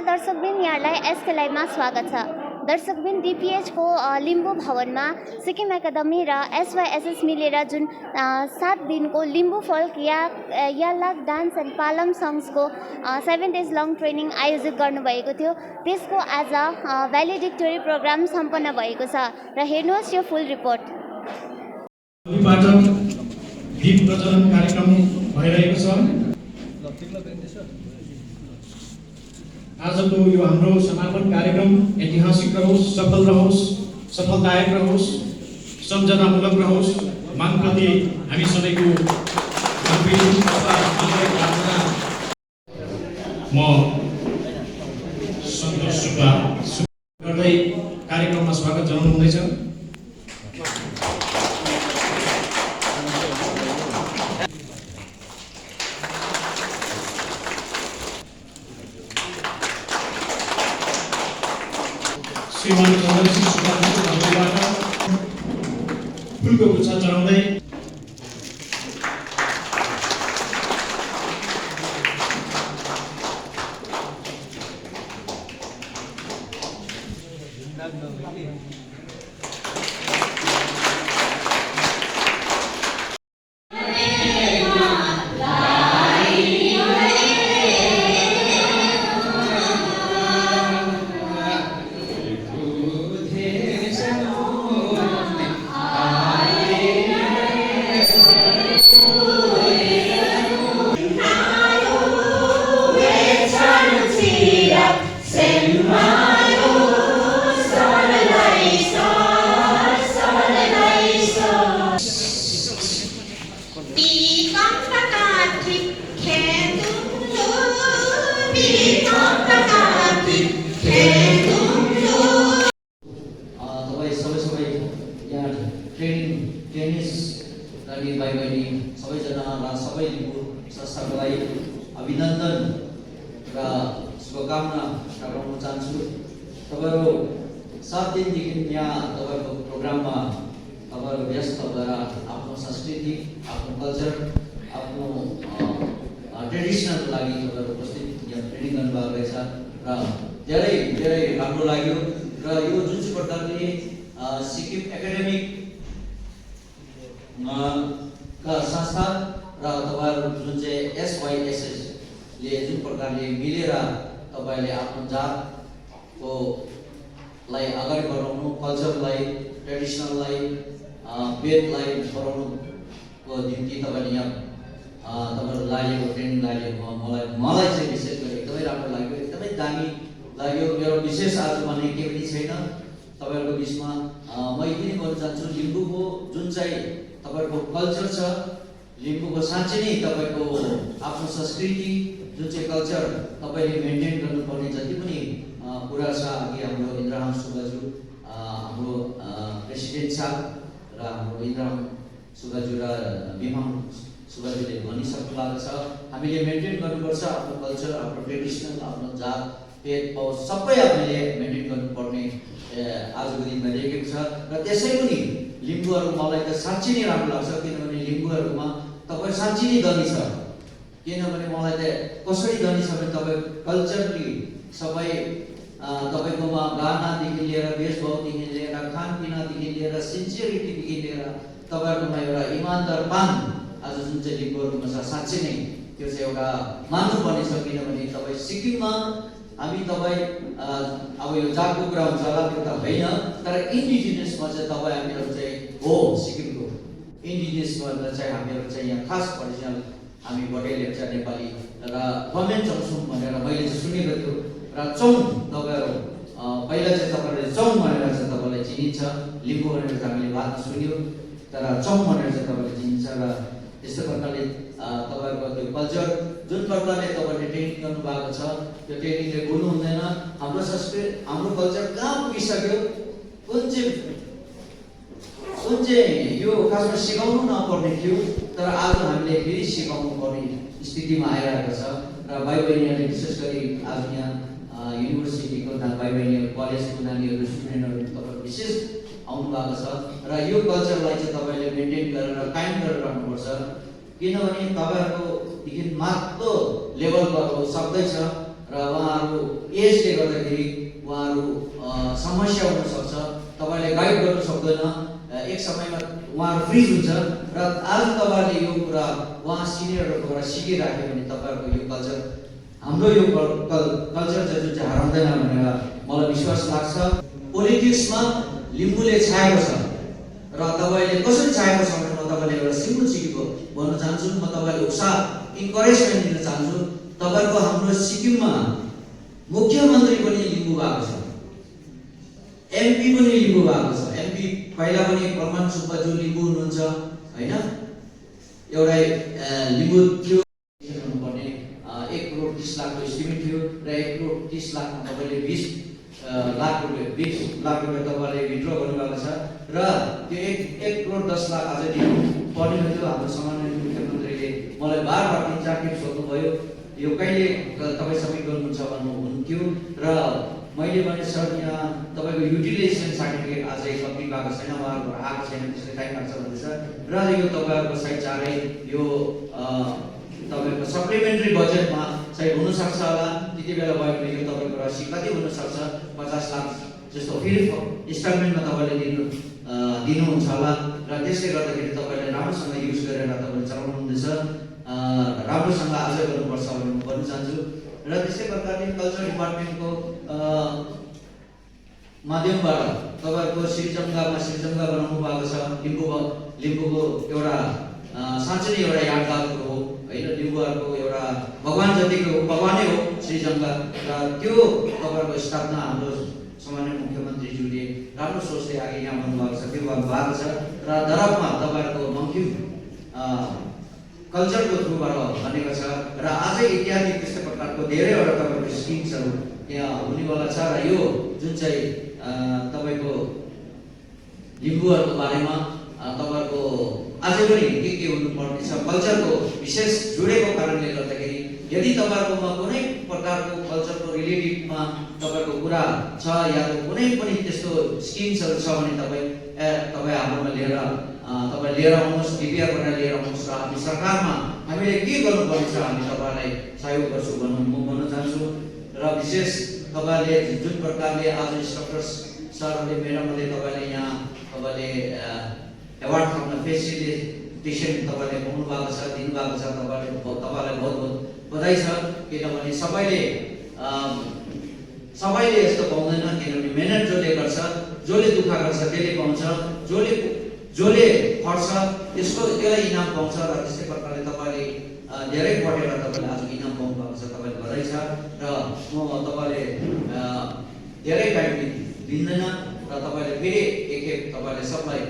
दर्शकबिन यहाँलाई एसके लाइभमा स्वागत छ। दर्शकबिन डिपिएचको लिम्बू भवनमा सिक्किम एकाडेमी र एसवाइएसएस मिलेर जुन 7 दिनको Limbu folk Yalak dance and Palam सङ्ग्सको 7 डेज लङ ट्रेनिङ आयोजित गर्नुभएको थियो। त्यसको आज भ्यालिडिक्टोरी प्रोग्राम सम्पन्न भएको छ र हेर्नुहोस् यो फुल रिपोर्ट। दीप प्रज्वलन कार्यक्रम भइरहेको छ। आजको यो हाम्रो समापन कार्यक्रम ऐतिहासिक रहोस्, सफल रहोस्, सफलदायक रहोस्, सम्झनामूलक रहोस्, मागप्रति हामी सबैको म सन्तोष सुब्बा गर्दै कार्यक्रममा स्वागत जनाउनु हुँदैछ। श्रीमान चन्द्रसिंह सुब्बाबाट फुलको गुच्छा चढाउँदै अभिनन्दन र शुभकामना टक्राउन चाहन्छु। तपाईहरु 7 दिनदेखि यहाँ तपाईको प्रोग्राममा तपाईहरु व्यस्त भएर आफ्नो संस्कृति, आफ्नो कल्चर, आफ्नो ट्रेडिसनल लागि तपाईहरु उपस्थित यहाँ ट्रेनिङ गर्नुभएको रहेछ र धेरै धेरै राम्रो लाग्यो। र यो जुन चाहिँ प्रकारले सिक्किम एकाडेमिक का संस्था र तपाईहरु जुन चाहिँ एसवाइएसएस ले जुन प्रकारले मिलेर तपाईले आफ्नो जातको लाई अगाडि बढाउनु, कल्चरलाई, ट्रेडिसनललाई, वेदलाई बढाउनुको निम्ति तपाईले यहाँ तपाईहरु लागेको ट्रेनिङ लागेको मलाई चाहिँ विशेष गरी एकदमै राम्रो लाग्यो, एकदमै दामी लाग्यो। मेरो विशेष आज भन्ने के पनि छैन तपाईहरुको बीचमा। म यति नै भन्न चाहन्छु, लिम्बूको जुन चाहिँ तपाईहरुको कल्चर छ, लिम्बूको साँच्चै नै तपाईको आफ्नो संस्कृति जुन चाहिँ कल्चर तपाईले मेन्टेन गर्नुपर्ने जति पनि कुरा छ, अघि हाम्रो इन्द्रहाङ सुब्बाज्यू हाम्रो प्रेसिडेन्ट साहब र हाम्रो इन्द्रहाङ सुब्बाज्यू र बिमहाङ सुब्बाज्यूले भनिसक्नु भएको छ। हामीले मेन्टेन गर्नुपर्छ आफ्नो कल्चर, आफ्नो ट्रेडिसनल, आफ्नो जात भेदभाव सबै हामीले मेन्टेन गर्नुपर्ने आजको दिनमा देखिएको छ। र त्यसै पनि लिम्बूहरू मलाई त साँच्चै नै राम्रो लाग्छ, किनभने लिम्बूहरूमा तपाईँ साँच्चै नै धनी छ। किनभने मलाई त कसरी धनी छ भने तपाईँ कल्चरली सबै तपाईकोमा गानादेखि लिएर, वेशभावदेखि लिएर, खानपिनादेखि लिएर, सिन्सियरिटीदेखि लिएर तपाईहरुकोमा एउटा इमानदारपन आज जुन चाहिँ लिम्बूहरूमा छ, साँच्चै नै त्यो चाहिँ एउटा मान्नुपर्ने छ। किनभने तपाईँ सिक्किममा हामी तपाईँ अब यो जातको कुरा हुन्छ होला त्यो त होइन, तर इन्डिजिनियसमा चाहिँ तपाईँ हामीहरू चाहिँ हो सिक्किमको इन्डिजिनियसमा चाहिँ हामीहरू चाहिँ यहाँ खास ओरिजिनल हामी भोटे लेप्चा नेपाली र कमेन चौसुम भनेर मैले चाहिँ सुनेको थियो। र चौङ तपाईहरु पहिला चाहिँ तपाईहरुले चौङ भनेर चाहिँ तपाईलाई चिनिन्छ, लिम्बू भनेर चाहिँ हामीले बातमा सुन्यो, तर चौङ भनेर चाहिँ तपाईले चिनिन्छ। र यस्तो प्रकारले तपाईहरुको त्यो कल्चर जुन प्रकारले तपाईले ट्रेनिङ गर्नु भएको छ, त्यो ट्रेनिङले भुल्नु हुँदैन। हाम्रो संस्कृति, हाम्रो कल्चर कहाँ पुगिसक्यो, कुन चाहिँ यो खासमा सिकाउनु नपर्ने थियो, तर आज हामीले फेरि सिकाउनु पर्ने स्थितिमा आइरहेको छ। र भाइ बहिनीहरूले विशेष गरी आज यहाँ युनिभर्सिटीको भाइ बहिनीहरू, कलेजको नानीहरू, स्टुडेन्टहरू तपाईहरु विशेष आउनु भएको छ। र यो कल्चरलाई चाहिँ तपाईले मेन्टेन गरेर कायम गरेर राख्नुपर्छ। किनभने तपाईहरुको देखि माथिल्लो लेभलको सक्दैछ र र उहाँहरू एजले गर्दाखेरि उहाँहरू समस्या हुनसक्छ, तपाईँले गाइड गर्नु सक्दैन, एक समयमा उहाँहरू फ्रिज हुन्छ र आज तपाईँहरूले यो कुरा उहाँ सिनियरहरूबाट सिकिराख्यो भने तपाईँहरूको यो कल्चर, हाम्रो यो कल्चर चाहिँ जुन चाहिँ हराउँदैन भनेर मलाई विश्वास लाग्छ। पोलिटिक्समा लिम्बूले छाएको छ र तपाईँले कसरी छाएको छ भने म तपाईँले एउटा सिम्पल सिकेको भन्न चाहन्छु। म तपाईँलाई उत्साह इन्करेजमेन्ट दिन चाहन्छु। तपाईँको हाम्रो सिक्किममा मुख्यमन्त्री पनि लिम्बू भएको छ, एमपी पनि लिम्बू भएको छ। एमपी पहिला पनि प्रमाण सुब्बाजु लिम्बू हुनुहुन्छ होइन, एउटै लिम्बू थियो। हुनुपर्ने 1 करोड 30 लाखको एस्टिमेट थियो र 1 करोड 30 लाखमा तपाईँले 20 लाख रुपियाँ तपाईँले विड्र गर्नुभएको छ र त्यो 1 करोड 10 लाख अझै दिनु पर्ने थियो। हाम्रो सामान्य मुख्यमन्त्रीले मलाई बार 3-4 सोध्नुभयो यो कहिले तपाईँ सबै गर्नुहुन्छ भन्नुहुन्थ्यो र मैले भने सर यहाँ तपाईँको युटिलाइजेसन सर्टिफिकेट अझै कम्प्लिट भएको छैन, उहाँहरूको आएको छैन, त्यसले टाइम लाग्छ भन्दैछ र यो तपाईँहरूको सायद चाँडै यो तपाईँको सप्लिमेन्ट्री बजेटमा सायद हुनसक्छ होला। त्यति बेला भयो भने यो तपाईँको राशि कति हुनसक्छ, 50 लाख जस्तो फेरि इन्स्टलमेन्टमा तपाईँले दिनुहुन्छ होला र त्यसले गर्दाखेरि तपाईँले राम्रोसँग युज गरेर तपाईँले चलाउनु हुँदैछ, राम्रोसँग अझ गर्नुपर्छ भन्ने म भन्न चाहन्छु। र त्यस्तै प्रकारले कल्चर डिपार्टमेन्टको माध्यमबाट तपाईँको श्रीजङ्गा बनाउनु भएको छ। लिम्बूको एउटा साँच्चै नै एउटा यादगार कुरो हो होइन, लिम्बूहरूको एउटा भगवान जतिको भगवानै हो श्रीजङ्गा र त्यो तपाईँहरूको स्थापना हाम्रो सामान्य मुख्यमन्त्रीज्यूले राम्रो सोचले अघि यहाँ भन्नुभएको छ, त्यो भएको छ र दरबमा तपाईँहरूको मङ्किम कल्चरको थ्रुबाट भनेको छ र अझै इत्यादि त्यस्तै प्रकारको धेरैवटा तपाईँको स्किम्सहरू यहाँ हुनेवाला छ र यो जुन चाहिँ तपाईँको लिम्बूहरूको बारेमा तपाईँहरूको अझै पनि के हुनुपर्ने छ, कल्चरको विशेष जोडेको कारणले गर्दाखेरि यदि तपाईँहरूकोमा कुनै प्रकारको कल्चरको रिलेटेडमा तपाईँहरूको कुरा छ या कुनै पनि त्यस्तो स्किम्सहरू छ भने तपाईँ हाम्रोमा लिएर आउनुहोस्, डिपिआर बनाएर लिएर आउनुहोस् र हामी सरकारमा हामीले के गर्नुपर्ने छ हामी तपाईँलाई सहयोग गर्छौँ म भन्न चाहन्छु। र विशेष तपाईँले जुन प्रकारले आज इन्स्ट्रक्टर्स सरहरूले म्याडमहरूले तपाईँले यहाँ तपाईँले एवार्ड पाउन फेसिलिटेसन तपाईँले पाउनु भएको छ, दिनुभएको छ, तपाईँलाई बहुत बहुत बधाई छ। किनभने सबैले यस्तो पाउँदैन, किनभने मेहनत जसले गर्छ, जसले दुःख गर्छ त्यसले पाउँछ, जसले खट्छ त्यसलाई इनाम पाउँछ र त्यस्तै प्रकारले तपाईँले धेरै पढेर तपाईँले आज इनाम पाउनु भएको छ, तपाईँले बधाई छ। र म तपाईँले धेरै टाइम दिँदैन र तपाईँले फेरि एकखेप तपाईँले सबलाई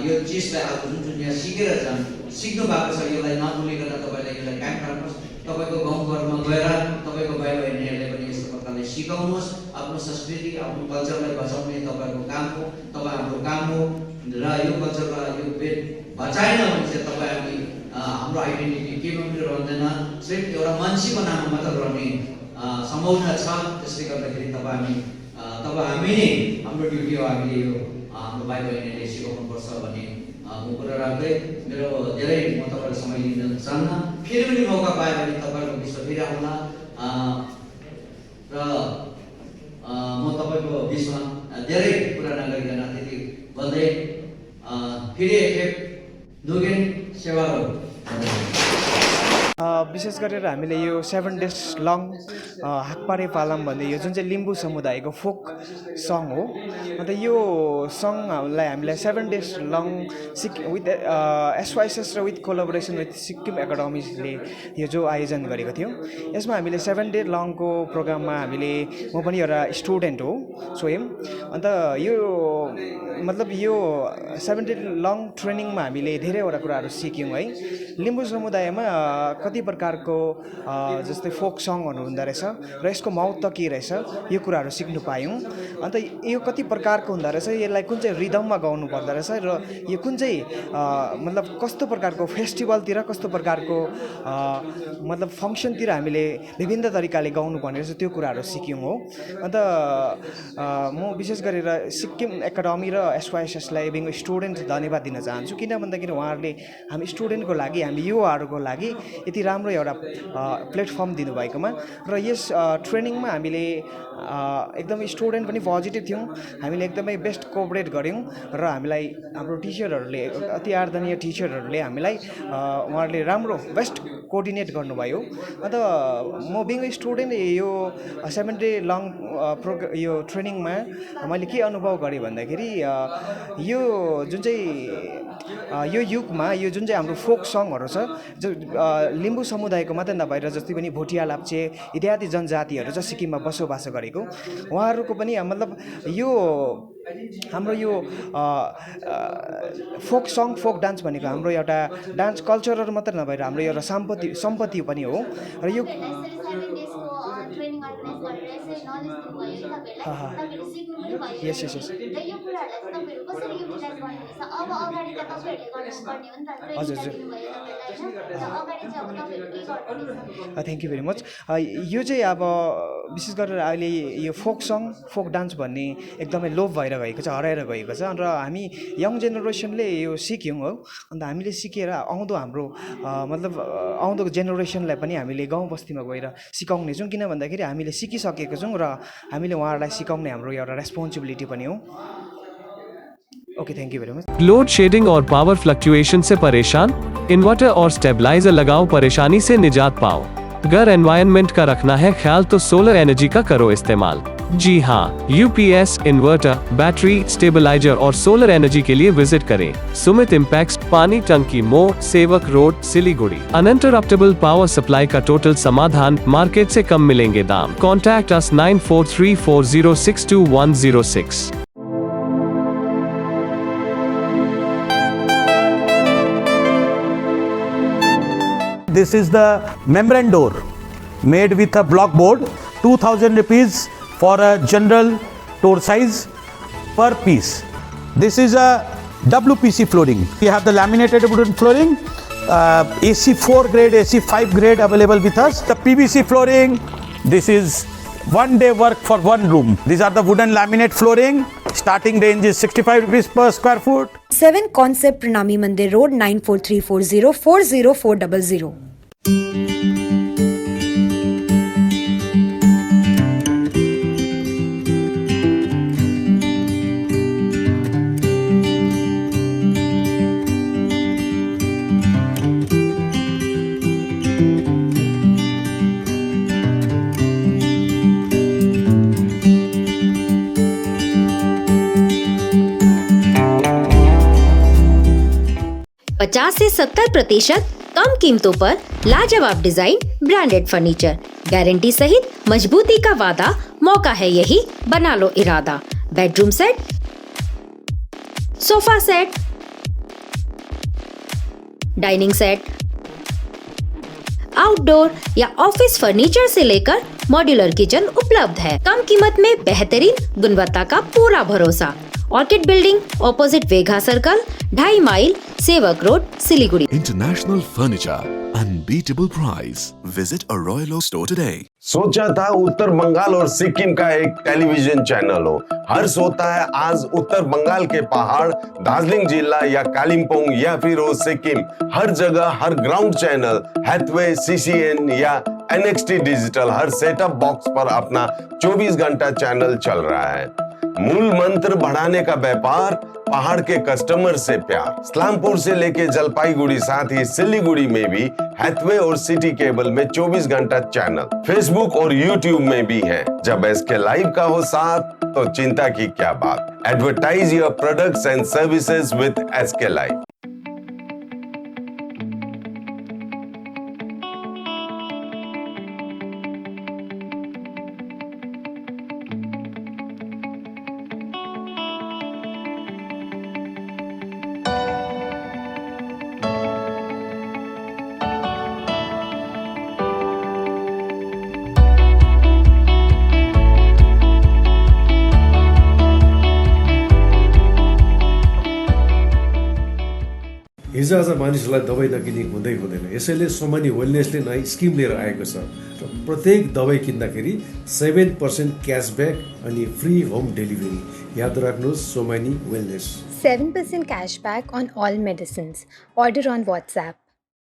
यो चिजलाई आज जुन यहाँ सिक्नु भएको छ यसलाई नभुलिकन तपाईँले यसलाई कायम राख्नुहोस्। तपाईँको गाउँघरमा गएर तपाईँको भाइ बहिनीहरूलाई पनि यस्तो प्रकारले सिकाउनुहोस्। आफ्नो संस्कृति आफ्नो कल्चरलाई बचाउने तपाईँहरूको काम हो, हाम्रो काम हो र यो कल्चरलाई यो बचाएन भने चाहिँ हामी हाम्रो आइडेन्टिटी केमा पनि रहँदैन, सिर्फ एउटा मान्छेको नाममा मात्र रहने सम्भावना छ। त्यसले गर्दाखेरि हामी नै हाम्रो ड्युटी हो, हामीले यो हाम्रो भाइ बहिनीले सिकाउनुपर्छ भन्ने म कुरा राख्दै मेरो धेरै म तपाईँलाई समय लिन चाहन्न। फेरि पनि मौका पायो भने तपाईँहरूको विषय फेरि आउला र म तपाईँको बिचमा धेरै कुरा नगरिकन त्यति भन्दै फेरि एकखेप नुगेन सेवा हो। विशेष गरेर हामीले यो 7 days लङ हाक्पारे पालाम भन्ने यो जुन चाहिँ लिम्बू समुदायको फोक सङ हो। अन्त यो सङलाई हामीलाई 7 days लङ विथ एसवाइएसएस र विथ कोलाबोरेसन विथ सिक्किम एकाडेमीले यो जो आयोजन गरेको थियो, यसमा हामीले 7 day लङको प्रोग्राममा म पनि एउटा स्टुडेन्ट हो स्वयं। अन्त यो मतलब यो 7 day लङ ट्रेनिङमा हामीले धेरैवटा कुराहरू सिक्यौँ है। लिम्बू समुदायमा कति प्रकारको जस्तै फोक सङहरू हुँदो रहेछ र यसको महत्त्व के रहेछ यो कुराहरू सिक्नु पायौँ। अन्त यो कति प्रकारको हुँदो रहेछ, यसलाई कुन चाहिँ रिदममा गाउनु पर्दो रहेछ र यो कुन चाहिँ मतलब कस्तो प्रकारको फेस्टिभलतिर कस्तो प्रकारको मतलब फङ्सनतिर हामीले विभिन्न तरिकाले गाउनु पर्ने रहेछ त्यो कुराहरू सिक्यौँ हो। अन्त म विशेष गरेर सिक्किम एकाडेमी र एसवाइएसएसलाई बिङ स्टुडेन्ट धन्यवाद दिन चाहन्छु, किन भन्दाखेरि उहाँहरूले हामी स्टुडेन्टको लागि हामी युवाहरूको लागि यति यति राम्रो एउटा प्लेटफर्म दिनुभएकोमा र यस ट्रेनिङमा हामीले एकदमै स्टुडेन्ट पनि पोजिटिभ थियौँ, हामीले एकदमै बेस्ट कोअपरेट गऱ्यौँ र हामीलाई हाम्रो टिचरहरूले अति आदरणीय टिचरहरूले हामीलाई उहाँहरूले राम्रो बेस्ट कोअर्डिनेट गर्नुभयो। अन्त म बिङ अ स्टुडेन्ट यो 7 डे लङ यो ट्रेनिङमा मैले के अनुभव गरेँ भन्दाखेरि यो जुन चाहिँ यो युगमा यो जुन चाहिँ हाम्रो फोक सङहरू छ जो लिम्बू समुदायको मात्रै नभएर जति पनि भोटिया लाप्चे इत्यादि जनजातिहरू छ सिक्किममा बसोबासो गरेको उहाँहरूको पनि मतलब यो हाम्रो यो फोक सङ फोक डान्स भनेको हाम्रो एउटा डान्स कल्चरहरू मात्र नभएर हाम्रो एउटा सम्पत्ति पनि हो र यो यस यस यस हजुर थ्याङ्क यू भेरी मच। यो चाहिँ अब विशेष गरेर अहिले यो फोक सङ फोक डान्स भन्ने एकदमै लोप भएर गएको छ, हराएर गएको छ र हामी यङ जेनेरेसनले यो सिक्यौँ हो। अन्त हामीले सिकेर आउँदो हाम्रो मतलब आउँदो जेनेरेसनलाई पनि हामीले गाउँ बस्तीमा गएर सिकाउने छौँ, किन भन्दाखेरि हामीले सिकिसकेको छौँ र हामीले उहाँहरूलाई सिकाउने हाम्रो एउटा रेस्पोन्सिबिलिटी पनि हो। Okay thank you very much. Load shedding और पावर फ्लक्चुएशन से परेशान? इन्वर्टर और स्टेबलाइजर लगाओ, परेशानी से निजात पाओ। घर एनवायरनमेंट का रखना है ख्याल तो सोलर एनर्जी का करो इस्तेमाल। जी हाँ, यूपीएस, इन्वर्टर, बैटरी, स्टेबलाइजर और सोलर एनर्जी के लिए विजिट करें सुमित इम्पैक्स, पानी टंकी मोड़, सेवक road, Siliguri. Uninterruptible power supply का टोटल समाधान, मार्केट से कम मिलेंगे दाम। Contact us 9434062106। This is the membrane door made with a block board, 2000 rupees for a general door size per piece. This is a WPC flooring. We have the laminated wooden flooring, AC4 grade, AC5 grade available with us. The PVC flooring, this is one day work for one room. These are the wooden laminate flooring. Starting range is 65 rupees per square foot. 7 Concept Pranami Mandir Road 9434040400. पचास से 70% कम कीमतों पर लाजवाब design, branded furniture, guarantee सहित मजबूती का वादा। मौका है यही, बना लो इरादा। Bedroom set, sofa set, dining set, outdoor या ऑफिस फर्नीचर से लेकर मॉड्यूलर किचन उपलब्ध है। कम कीमत में बेहतरीन गुणवत्ता का पूरा भरोसा। Orchid building, opposite Vega circle, 2.5 mile, Sevoke road, Siliguri. International furniture, unbeatable price. Visit a Royal Oak store today. सोचा था उत्तर बंगाल और सिक्किम का एक टेलीविजन चैनल हो। हर्ष होता है आज उत्तर बंगाल के पहाड़, दार्जिलिंग जिला या कालिम्पोंग या फिर हो सिक्किम, हर जगह हर ग्राउंड चैनल हैथवे, सीसीएन या NXT डिजिटल हर सेटअप बॉक्स पर अपना 24 घंटा चैनल चल रहा है। मूल मंत्र बढ़ाने का व्यापार, पहाड़ के कस्टमर से प्यार। इस्लामपुर से लेके जलपाईगुड़ी साथ ही सिलीगुड़ी में भी हैथवे और सिटी केबल में 24 घंटा चैनल, फेसबुक और यूट्यूब में भी है। जब SK लाइव का हो साथ तो चिंता की क्या बात। Advertise your products and services with SK live. हिजोआज मानिसहरूलाई दबाई नकिनी हुँदै हुँदैन। यसैले सोमानी वेलनेसले नयाँ स्किम लिएर आएको छ र प्रत्येक दबाई किन्दाखेरि 7% क्यासब्याक अनि फ्री होम डेलिभरी। याद राख्नुहोस् Somani wellness. 7% cashback on all medicines. Order on WhatsApp.